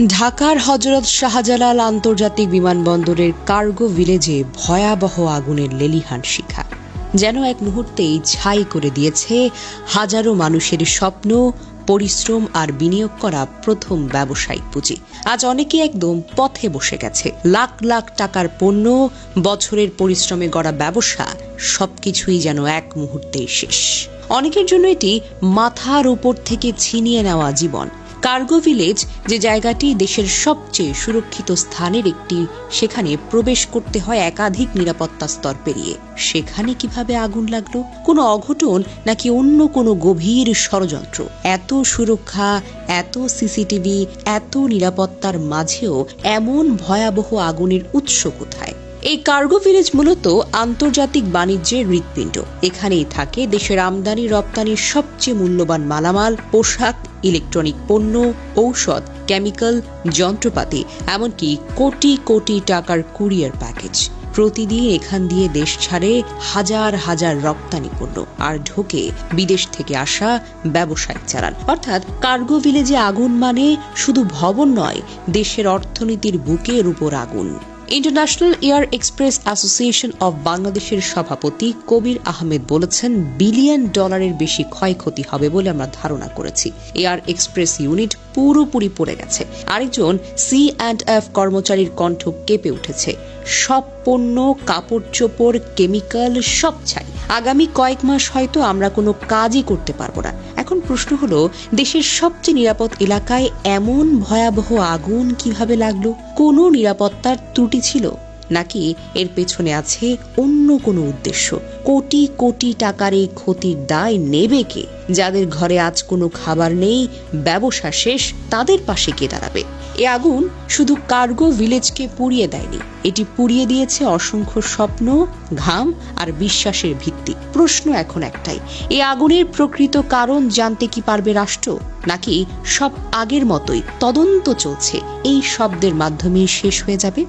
ঢাকার হযরত শাহজালাল আন্তর্জাতিক বিমানবন্দরের কার্গো ভিলেজে ভয়াবহ আগুনের লেলিহান শিখা যেন এক মুহূর্তেই ছাই করে দিয়েছে হাজারো মানুষের স্বপ্ন, পরিশ্রম আর বিনিয়োগ করা প্রথম ব্যবসায়িক পুঁজি। আজ অনেকে একদম পথে বসে গেছে। লাখ লাখ টাকার পণ্য, বছরের পরিশ্রমে গড়া ব্যবসা সবকিছুই যেন এক মুহূর্তেই শেষ। অনেকের জন্য এটি মাথার উপর থেকে ছিনিয়ে নেওয়া জীবন। কার্গো ভিলেজ যে জায়গাটি দেশের সবচেয়ে সুরক্ষিত স্থানের একটি, সেখানে প্রবেশ করতে হয় একাধিক নিরাপত্তা স্তর পেরিয়ে। সেখানে কিভাবে আগুন লাগলো? কোনো অঘটন নাকি অন্য কোনো গভীর ষড়যন্ত্র? এত সুরক্ষা, এত সিসিটিভি, এত নিরাপত্তার মাঝেও এমন ভয়াবহ আগুনের উৎস কোথায়? এই কার্গো ভিলেজ মূলত আন্তর্জাতিক বাণিজ্যের হৃৎপিণ্ড। এখানেই থাকে দেশের আমদানি রপ্তানির সবচেয়ে মূল্যবান মালামাল, পোশাক, ইলেকট্রনিক পণ্য, ঔষধ, কেমিক্যাল, যন্ত্রপাতি, এমনকি কোটি কোটি টাকার কুরিয়ার প্যাকেজ। প্রতিদিন এখান দিয়ে দেশ ছাড়ে হাজার হাজার রপ্তানি পণ্য, আর ঢোকে বিদেশ থেকে আসা ব্যবসায়িক চালান। অর্থাৎ কার্গো ভিলেজে আগুন মানে শুধু ভবন নয়, দেশের অর্থনীতির বুকের উপর আগুন। International air express association of বাংলাদেশের সভাপতি কবির আহমেদ বলেছেন, $বিলিয়ন বেশি ক্ষয়ক্ষতি হবে বলে আমরা ধারণা করেছি। এয়ার এক্সপ্রেস ইউনিট পুরোপুরি পড়ে গেছে। আরেকজন C&F কর্মচারীর কণ্ঠ কেঁপে উঠেছে। সব পণ্য, কাপড় চোপড়, কেমিক্যাল সব ছাই। আগামী কয়েক মাস হয়তো আমরা কোনো কাজই করতে পারবো না। এখন প্রশ্ন হলো, দেশের সবচেয়ে নিরাপদ এলাকায় এমন ভয়াবহ আগুন কিভাবে লাগলো? কোনো নিরাপত্তার ত্রুটি ছিল, নাকি এর পেছনে আছে অন্য কোনো উদ্দেশ্য? কোটি কোটি টাকার এই ক্ষতির দায় নেবে কে? যাদের ঘরে আজ কোনো খাবার নেই, ব্যবসা শেষ, তাদের পাশে কে দাঁড়াবে? এ আগুন শুধু কার্গো ভিলেজকে পুড়িয়ে দেয়নি, এটি পুড়িয়ে দিয়েছে অসংখ্য স্বপ্ন, ঘাম আর বিশ্বাসের ভিত্তি। প্রশ্ন এখন একটাই, এই আগুনের প্রকৃত কারণ জানতে কি পারবে রাষ্ট্র, নাকি সব আগের মতোই তদন্ত চলছে, এই শব্দের মাধ্যমে শেষ হয়ে যাবে?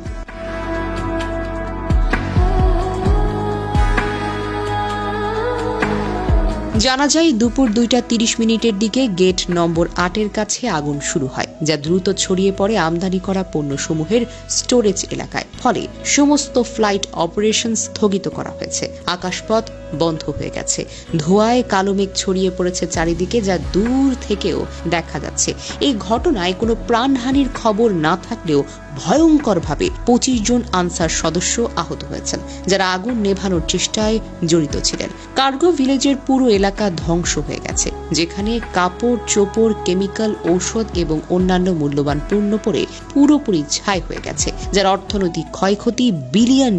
জানা যায় দুপুর 2:30 দিকে গেট নম্বর 8 কাছে আগুন শুরু হয়, যা দ্রুত ছড়িয়ে পড়ে আমদানি করা পণ্যসমূহের স্টোরেজ এলাকায়। ফলে সমস্ত ফ্লাইট অপারেশন স্থগিত করা হয়েছে। আকাশপথ বন্ধ হয়ে গেছে। ধোঁয়ায় কালো মেঘ ছড়িয়ে পড়েছে চারিদিকে, যা দূর থেকেও দেখা যাচ্ছে। এই ঘটনায় কোনো প্রাণহানির খবর না থাকলেও ভয়ঙ্করভাবে 25 জন আনসার সদস্য আহত হয়েছেন, যারা আগুন নেভানোর চেষ্টায় জড়িত ছিলেন। কার্গো ভিলেজের পুরো এলাকা ধ্বংস হয়ে গেছে, যেখানে কাপড় চোপড়, কেমিক্যাল, ঔষধ এবং অন্যান্য মূল্যবান পণ্য পড়ে পুরোপুরি ছাই হয়ে গেছে, যার অর্থনৈতিক ক্ষয়ক্ষতি $বিলিয়ন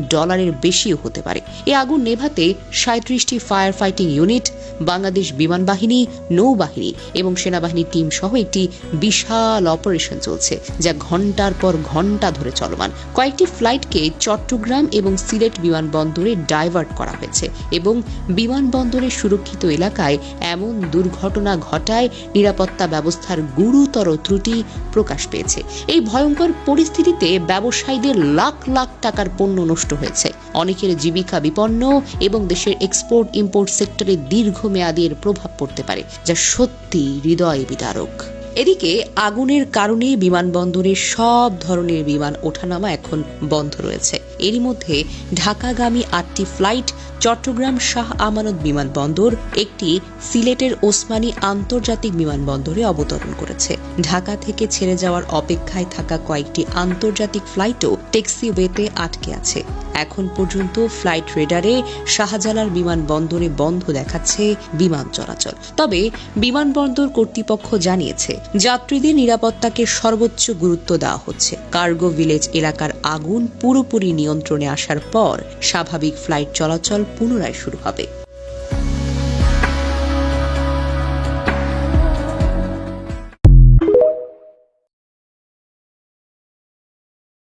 বেশিও হতে পারে। এই আগুন নেভাতে 37টি ফায়ার ফাইটিং ইউনিট, বাংলাদেশ বিমান বাহিনী, নৌবাহিনী এবং সেনাবাহিনীর টিম সহ একটি বিশাল অপারেশন চলছে, যা ঘন্টার পর ঘন্টা ধরে চলমান। কয়েকটি ফ্লাইটকে চট্টগ্রাম এবং সিলেট বিমানবন্দরে ডাইভার্ট করা হয়েছে এবং বিমানবন্দরের সুরক্ষিত এলাকায় এমন দুর্ঘটনা ঘটায় নিরাপত্তা ব্যবস্থার গুরুতর ত্রুটি প্রকাশ পেয়েছে। এই ভয়ঙ্কর পরিস্থিতিতে ব্যবসায়ীদের লাখ লাখ টাকার পণ্য নষ্ট হয়েছে, অনেকের জীবিকা বিপন্ন এবং দেশের এক্সপোর্ট ইম্পোর্ট সেক্টরে দীর্ঘমেয়াদী এর প্রভাব পড়তে পারে, যা সত্যি হৃদয় বিদারক। এদিকে আগুনের কারণে বিমানবন্দরে সব ধরনের বিমান ওঠানামা এখন বন্ধ রয়েছে। এরই মধ্যে ঢাকাগামী 8টি ফ্লাইট চট্টগ্রাম শাহ আমানত বিমানবন্দর, একটি সিলেটের ওসমানী আন্তর্জাতিক বিমানবন্দরে অবতরণ করেছে। ঢাকা থেকে ছেড়ে যাওয়ার অপেক্ষায় থাকা কয়েকটি আন্তর্জাতিক ফ্লাইটও ট্যাক্সিওয়েতে আটকে আছে। এখন পর্যন্ত ফ্লাইট রেডারে শাহজালাল বিমানবন্দরে বন্ধ দেখাচ্ছে বিমান চলাচল। তবে বিমানবন্দর কর্তৃপক্ষ জানিয়েছে, যাত্রীদের নিরাপত্তাকে সর্বোচ্চ গুরুত্ব দেওয়া হচ্ছে। কার্গো ভিলেজ এলাকার আগুন পুরোপুরি নিয়ন্ত্রণে আসার পর স্বাভাবিক ফ্লাইট চলাচল পুনরায় শুরু হবে।